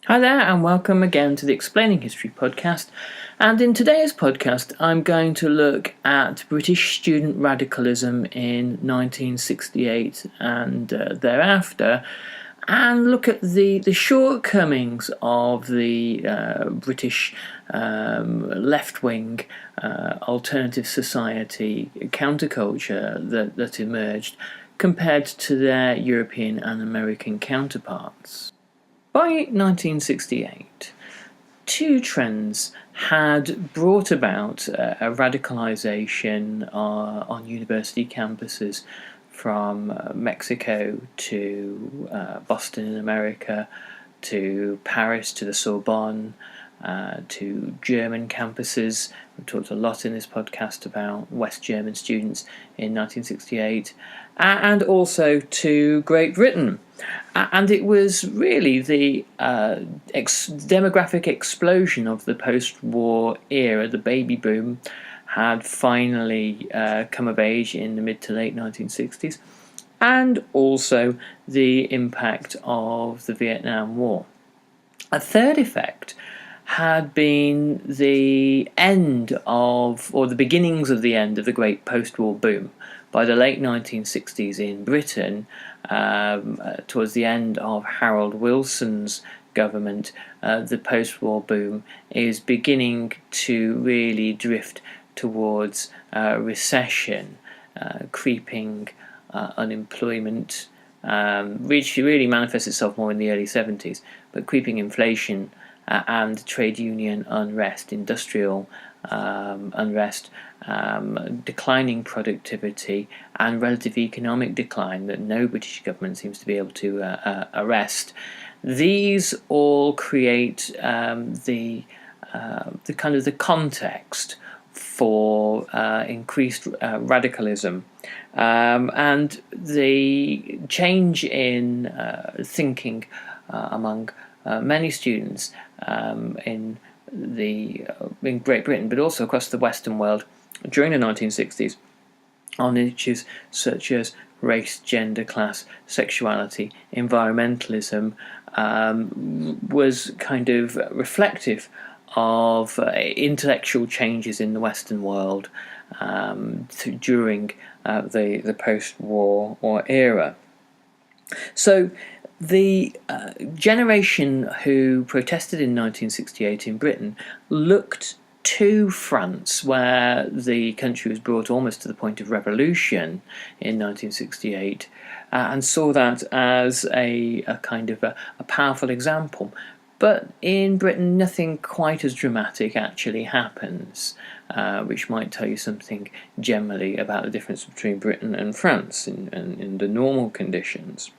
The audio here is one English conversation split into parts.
Hi there, and welcome again to the Explaining History podcast. And in today's podcast, I'm going to look at British student radicalism in 1968 and thereafter, and look at the shortcomings of the British left-wing alternative society counterculture that emerged compared to their European and American counterparts. By 1968, two trends had brought about a radicalisation on university campuses, from Mexico to Boston in America, to Paris, to the Sorbonne, to German campuses. We've talked a lot in this podcast about West German students in 1968, and also to Great Britain. And it was really the demographic explosion of the post-war era. The baby boom had finally come of age in the mid to late 1960s, and also the impact of the Vietnam War. A third effect had been the end of, or the beginnings of the end of, the great post-war boom. By the late 1960s in Britain, towards the end of Harold Wilson's government, the post-war boom is beginning to really drift towards recession, creeping unemployment, which really manifests itself more in the early 70s, but creeping inflation and trade union unrest, industrial unrest, declining productivity, and relative economic decline that no British government seems to be able to arrest. These all create the kind of the context for increased radicalism, and the change in thinking among many students in Great Britain, but also across the Western world during the 1960s, on issues such as race, gender, class, sexuality, environmentalism, was kind of reflective of intellectual changes in the Western world during the post-war era. So the generation who protested in 1968 in Britain looked to France, where the country was brought almost to the point of revolution in 1968, and saw that as a kind of a powerful example. But in Britain, nothing quite as dramatic actually happens, which might tell you something generally about the difference between Britain and France in the normal conditions.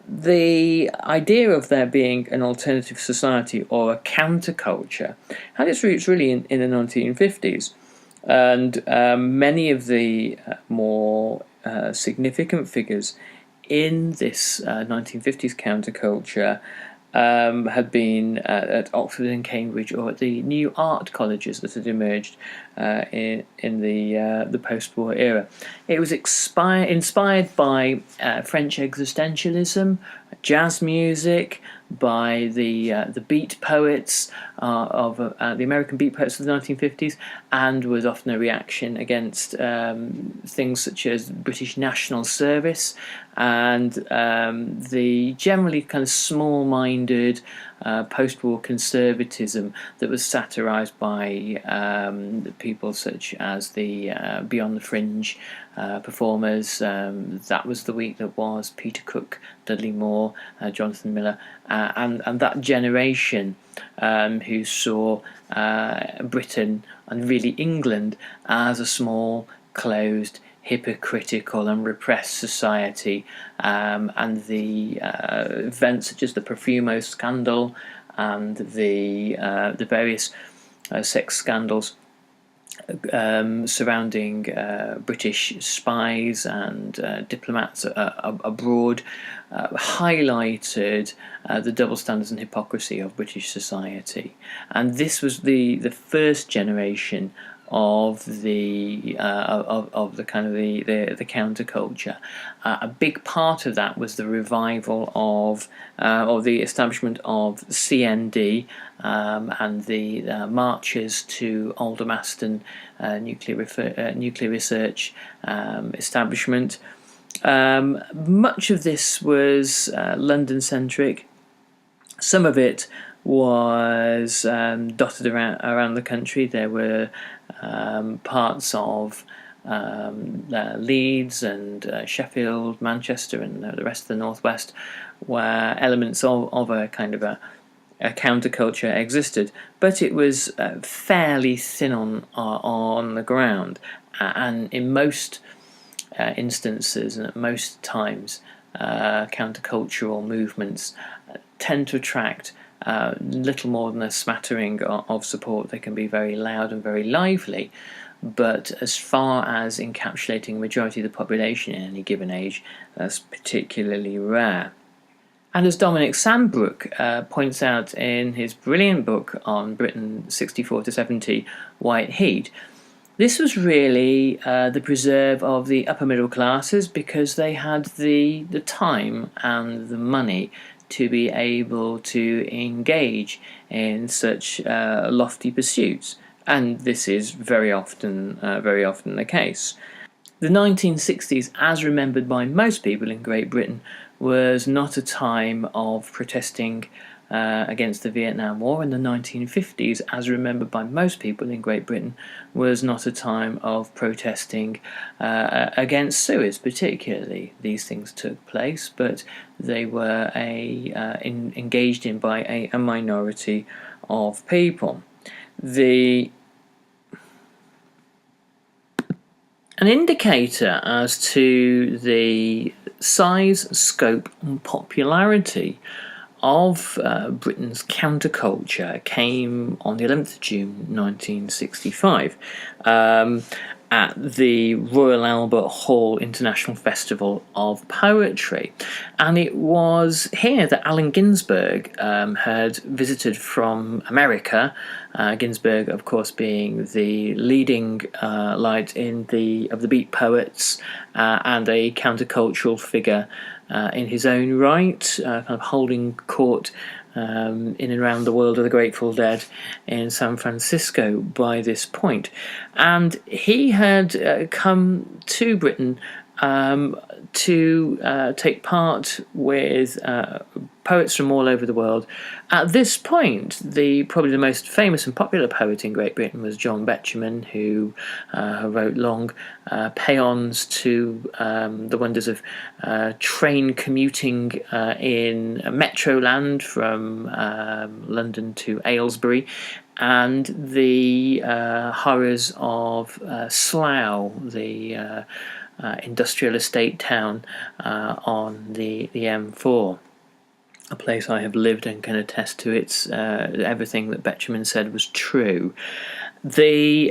The idea of there being an alternative society or a counterculture had its roots really in the 1950s, and many of the more significant figures in this 1950s counterculture had been at Oxford and Cambridge, or at the new art colleges that had emerged in the post-war era. It was inspired by French existentialism, jazz music, by the beat poets of the American beat poets of the 1950s, and was often a reaction against things such as British National Service and the generally kind of small-minded post-war conservatism that was satirised by people such as the Beyond the Fringe performers. That Was the Week That Was, Peter Cook, Dudley Moore, Jonathan Miller, and that generation who saw Britain, and really England, as a small, closed, hypocritical and repressed society, and the events such as the Profumo scandal and the various sex scandals surrounding British spies and diplomats abroad highlighted the double standards and hypocrisy of British society. And this was the first generation of the kind of the counterculture. A big part of that was the revival of or the establishment of CND and the marches to Aldermaston nuclear research establishment. Much of this was London-centric. Some of it was dotted around the country. There were parts of Leeds and Sheffield, Manchester, and the rest of the northwest where elements of a kind of a counterculture existed, but it was fairly thin on the ground, and in most instances and at most times, countercultural movements tend to attract little more than a smattering of support. They can be very loud and very lively, but as far as encapsulating the majority of the population in any given age, that's particularly rare. And as Dominic Sandbrook points out in his brilliant book on Britain 64 to 70, White Heat, this was really the preserve of the upper middle classes because they had the time and the money to be able to engage in such lofty pursuits, and this is very often the case. The 1960s, as remembered by most people in Great Britain, was not a time of protesting against the Vietnam War, and the 1950s, as remembered by most people in Great Britain, was not a time of protesting against Suez particularly. These things took place, but they were engaged in by a minority of people. An indicator as to the size, scope and popularity of Britain's counterculture came on the 11th of June 1965 at the Royal Albert Hall International Festival of Poetry. And it was here that Allen Ginsberg had visited from America, Ginsberg, of course, being the leading light of the Beat Poets and a countercultural figure in his own right, kind of holding court in and around the world of the Grateful Dead in San Francisco by this point. And he had come to Britain to take part with poets from all over the world. At this point, probably the most famous and popular poet in Great Britain was John Betjeman, who wrote long paeans to the wonders of train commuting in Metroland from London to Aylesbury, and the horrors of Slough, the industrial estate town on the M4. A place I have lived and can attest to its everything that Betjeman said was true. The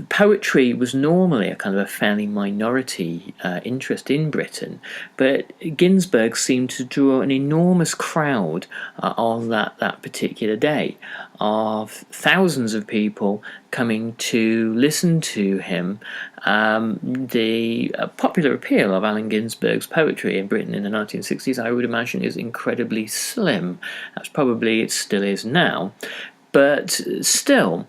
poetry was normally a kind of a fairly minority interest in Britain, but Ginsberg seemed to draw an enormous crowd on that particular day, of thousands of people coming to listen to him. The popular appeal of Allen Ginsberg's poetry in Britain in the 1960s, I would imagine, is incredibly slim. It still is now. But still,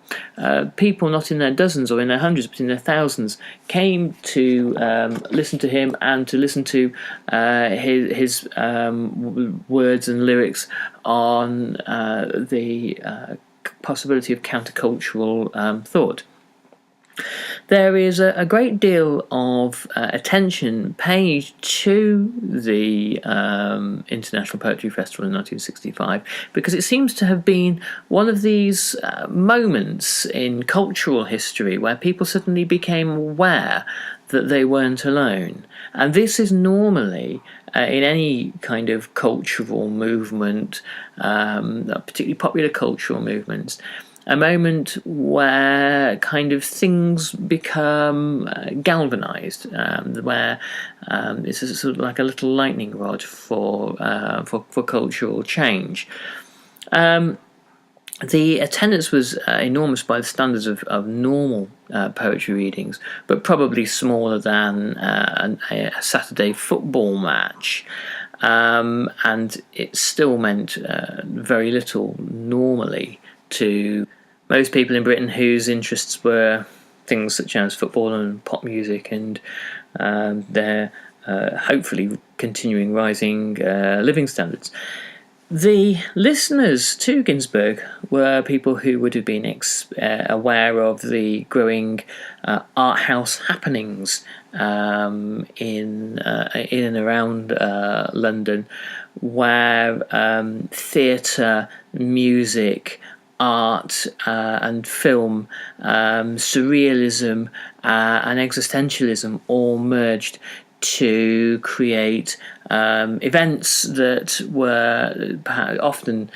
people not in their dozens or in their hundreds, but in their thousands, came to listen to him and to listen to his words and lyrics on the possibility of countercultural thought. There is a great deal of attention paid to the International Poetry Festival in 1965 because it seems to have been one of these moments in cultural history where people suddenly became aware that they weren't alone. And this is normally, in any kind of cultural movement, particularly popular cultural movements, a moment where kind of things become galvanized, where it's sort of like a little lightning rod for cultural change. The attendance was enormous by the standards of normal poetry readings, but probably smaller than a Saturday football match. And it still meant very little normally to most people in Britain whose interests were things such as football and pop music and their hopefully continuing rising living standards. The listeners to Ginsberg were people who would have been aware of the growing Arthouse happenings in and around London, where theatre, music, art and film, surrealism and existentialism all merged to create events that were often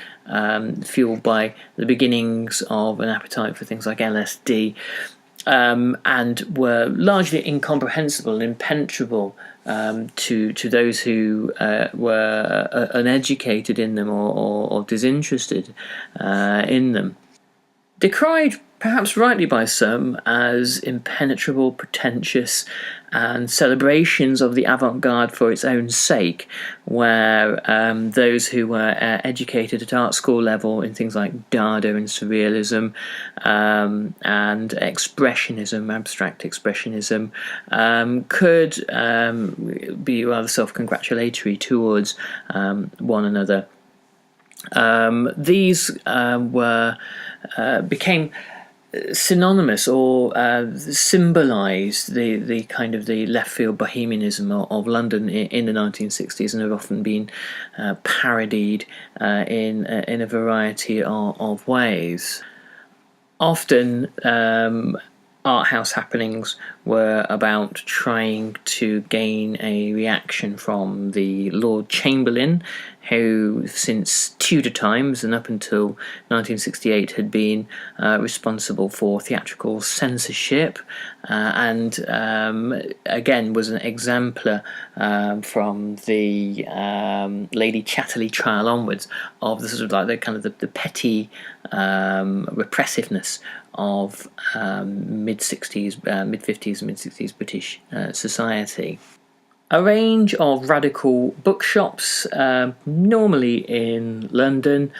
fueled by the beginnings of an appetite for things like LSD, and were largely incomprehensible and impenetrable to those who were uneducated in them or disinterested in them. Decried, perhaps rightly by some, as impenetrable, pretentious, and celebrations of the avant-garde for its own sake, where those who were educated at art school level in things like Dada and Surrealism and Expressionism, abstract Expressionism, could be rather self-congratulatory towards one another. These became synonymous or symbolised the kind of the left field bohemianism of London in the 1960s, and have often been parodied in a variety of ways. Often Arthouse happenings were about trying to gain a reaction from the Lord Chamberlain, who since Tudor times and up until 1968 had been responsible for theatrical censorship, and again was an exemplar from the Lady Chatterley trial onwards of the sort of like the kind of the petty repressiveness of mid-60s, mid-50s and mid-60s British society. A range of radical bookshops, normally in London,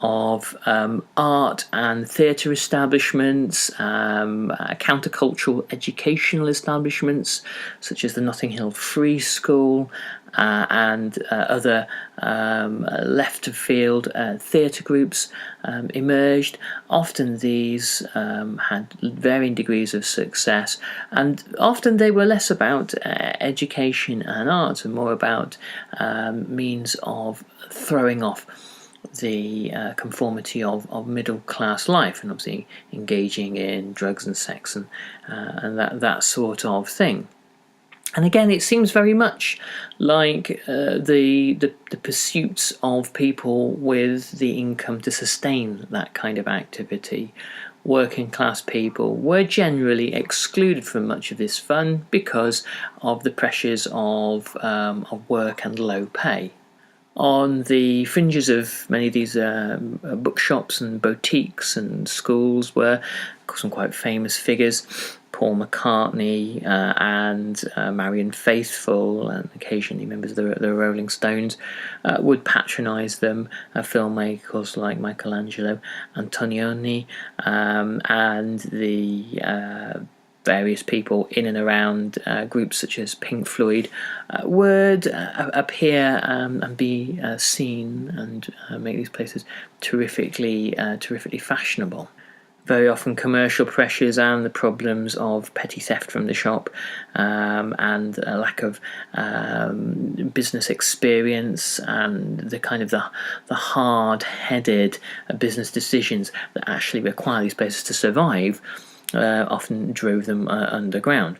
of art and theatre establishments, countercultural educational establishments such as the Notting Hill Free School, and other left-of-field theatre groups emerged. Often these had varying degrees of success, and often they were less about education and art and more about means of throwing off the conformity of middle-class life, and obviously engaging in drugs and sex and that sort of thing. And again, it seems very much like the pursuits of people with the income to sustain that kind of activity. Working class people were generally excluded from much of this fun because of the pressures of work and low pay. On the fringes of many of these bookshops and boutiques and schools were some quite famous figures. Paul McCartney and Marian Faithfull, and occasionally members of the Rolling Stones, would patronise them. Filmmakers like Michelangelo Antonioni and the various people in and around groups such as Pink Floyd would appear and be seen and make these places terrifically fashionable. Very often commercial pressures and the problems of petty theft from the shop and a lack of business experience and the kind of the hard-headed business decisions that actually require these places to survive often drove them underground.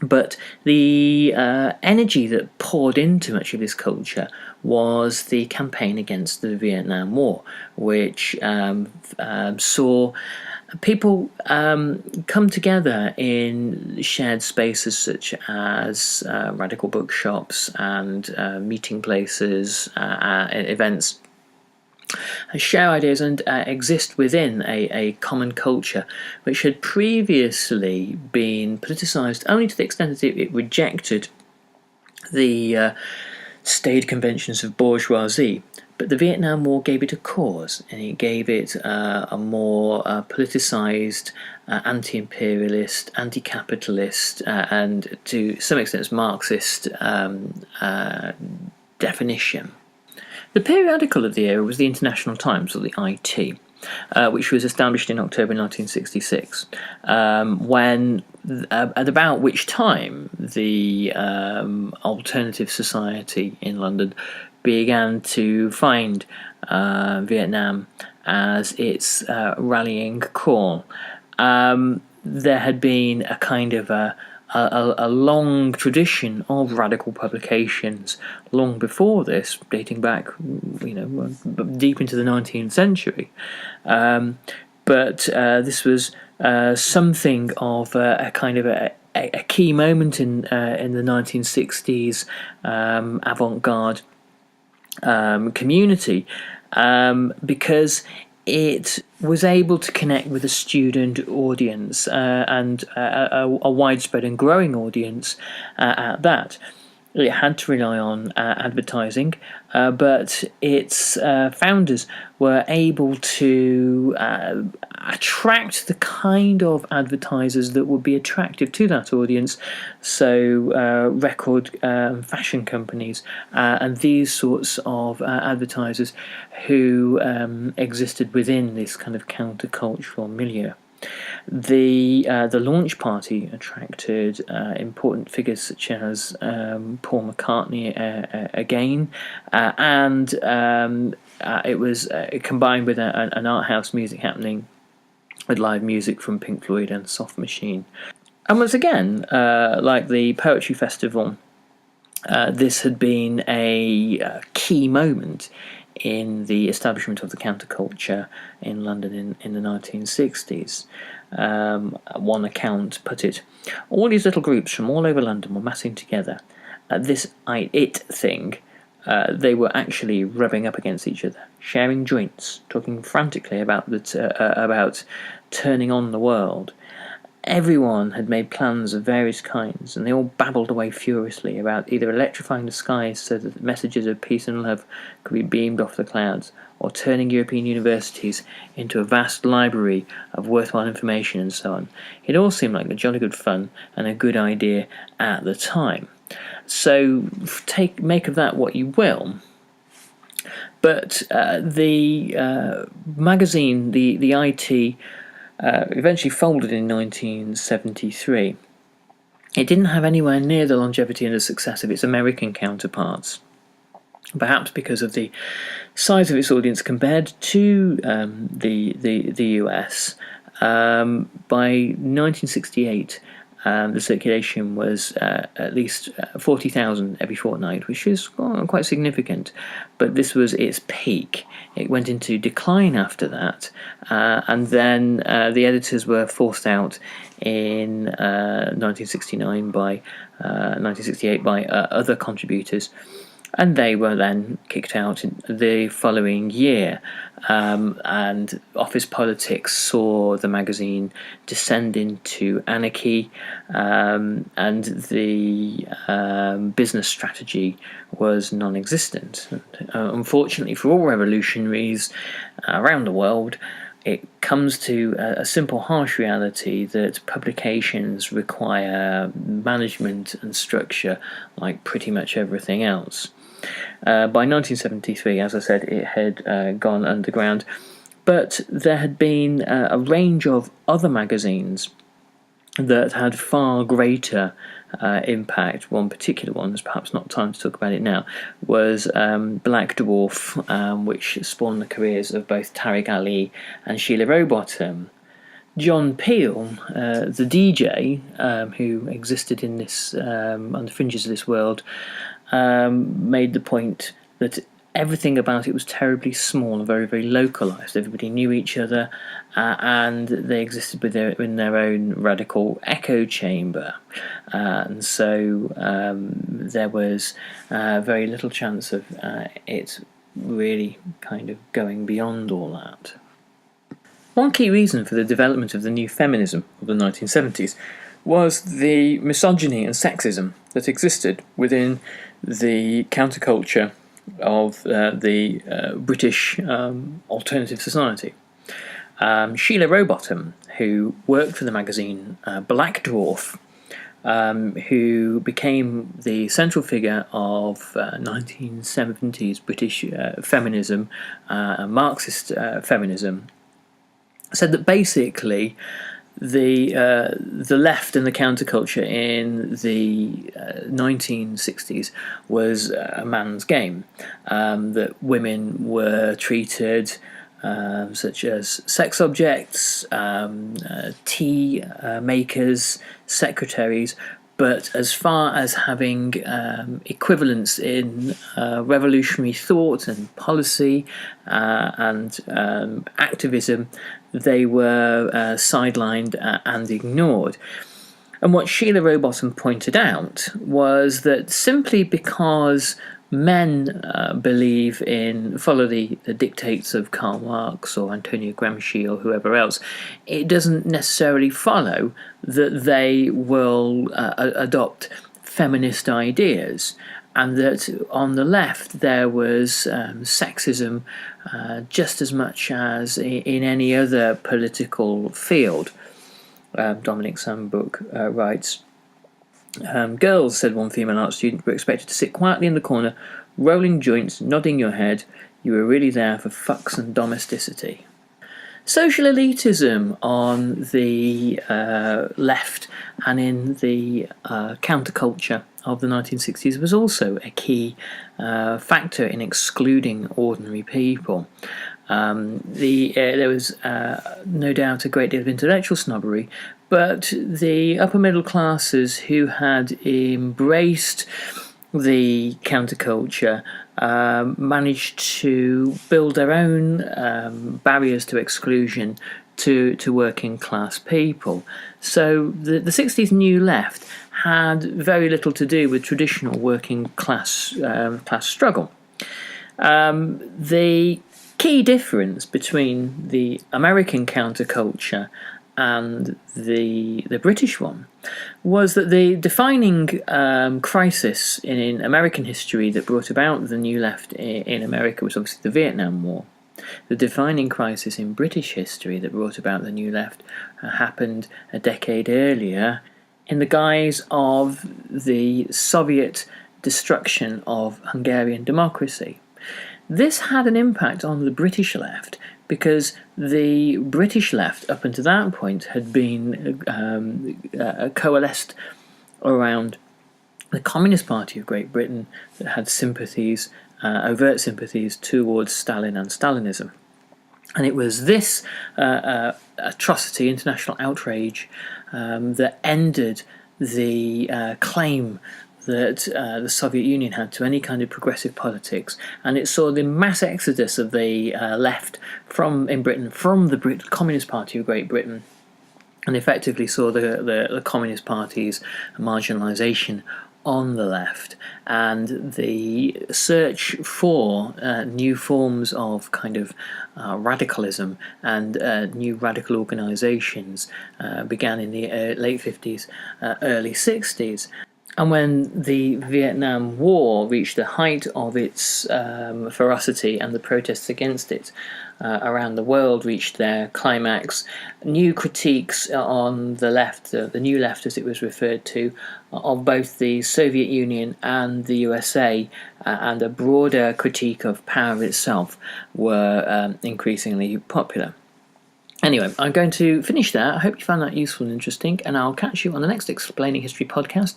But the energy that poured into much of this culture was the campaign against the Vietnam War, which saw people come together in shared spaces such as radical bookshops and meeting places, events, share ideas and exist within a common culture which had previously been politicised only to the extent that it rejected the staid conventions of bourgeoisie. But the Vietnam War gave it a cause, and it gave it a more politicised, anti-imperialist, anti-capitalist, and to some extent Marxist definition. The periodical of the era was the International Times, or the IT, which was established in October 1966, at about which time the alternative society in London began to find Vietnam as its rallying call. There had been a kind of a long tradition of radical publications long before this, dating back, deep into the 19th century. But this was something of a kind of a key moment in the 1960s avant-garde community, because it was able to connect with a student audience and a widespread and growing audience at that. It had to rely on advertising, but its founders were able to attract the kind of advertisers that would be attractive to that audience, so record fashion companies and these sorts of advertisers who existed within this kind of countercultural milieu. The launch party attracted important figures such as Paul McCartney again, and it was combined with an Arthouse music happening with live music from Pink Floyd and Soft Machine. And once again, like the Poetry Festival, this had been a key moment in the establishment of the counterculture in London in the 1960s. One account put it, all these little groups from all over London were massing together. At this it thing, they were actually rubbing up against each other, sharing joints, talking frantically about about turning on the world. Everyone had made plans of various kinds, and they all babbled away furiously about either electrifying the skies so that messages of peace and love could be beamed off the clouds, or turning European universities into a vast library of worthwhile information, and so on. It all seemed like a jolly good fun and a good idea at the time. So make of that what you will. But the magazine, the IT, eventually folded in 1973. It didn't have anywhere near the longevity and the success of its American counterparts, perhaps because of the size of its audience compared to the US. By 1968, the circulation was at least 40,000 every fortnight, which is quite significant. But this was its peak. It went into decline after that, and then the editors were forced out in 1968 by other contributors, and they were then kicked out the following year. And office politics saw the magazine descend into anarchy, and the business strategy was non-existent. Unfortunately for all revolutionaries around the world, it comes to a simple, harsh reality that publications require management and structure like pretty much everything else. By 1973, as I said, it had gone underground, but there had been a range of other magazines that had far greater impact. One particular one, there's perhaps not time to talk about it now, was Black Dwarf, which spawned the careers of both Tariq Ali and Sheila Rowbottom. John Peel, the DJ, who existed in this on the fringes of this world, made the point that everything about it was terribly small and very, very localised. Everybody knew each other, and they existed in their own radical echo chamber. And so there was very little chance of it really kind of going beyond all that. One key reason for the development of the new feminism of the 1970s was the misogyny and sexism that existed within the counterculture of the British alternative society. Sheila Rowbottom, who worked for the magazine Black Dwarf, who became the central figure of 1970s British feminism, Marxist feminism, said that basically the left and the counterculture in the 1960s was a man's game, that women were treated such as sex objects, tea makers, secretaries, but as far as having equivalence in revolutionary thought and policy and activism, they were sidelined and ignored. And what Sheila Rowbottom pointed out was that simply because men follow the dictates of Karl Marx or Antonio Gramsci or whoever else, it doesn't necessarily follow that they will adopt feminist ideas, and that on the left there was sexism just as much as in any other political field. Dominic Sandbrook writes, girls, said one female art student, were expected to sit quietly in the corner, rolling joints, nodding your head. You were really there for fucks and domesticity. Social elitism on the left and in the counterculture of the 1960s was also a key factor in excluding ordinary people. There was no doubt a great deal of intellectual snobbery, but the upper middle classes who had embraced the counterculture managed to build their own barriers to exclusion to working class people. So the 60s New Left had very little to do with traditional working class struggle. The key difference between the American counterculture and the British one was that the defining crisis in American history that brought about the New Left in America was obviously the Vietnam War. The defining crisis in British history that brought about the New Left happened a decade earlier in the guise of the Soviet destruction of Hungarian democracy. This had an impact on the British left because the British left, up until that point, had been coalesced around the Communist Party of Great Britain that had sympathies, overt sympathies towards Stalin and Stalinism. And it was this atrocity, international outrage, that ended the claim that the Soviet Union had to any kind of progressive politics, and it saw the mass exodus of the left in Britain from the Communist Party of Great Britain, and effectively saw the Communist Party's marginalisation on the left, and the search for new forms of kind of radicalism and new radical organisations began in the late 50s, early 60s. And when the Vietnam War reached the height of its ferocity and the protests against it around the world reached their climax, new critiques on the left, the New Left as it was referred to, of both the Soviet Union and the USA, and a broader critique of power itself were increasingly popular. Anyway, I'm going to finish there. I hope you found that useful and interesting, and I'll catch you on the next Explaining History podcast.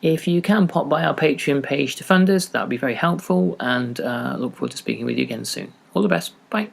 If you can pop by our Patreon page to fund us, that would be very helpful, and look forward to speaking with you again soon. All the best. Bye.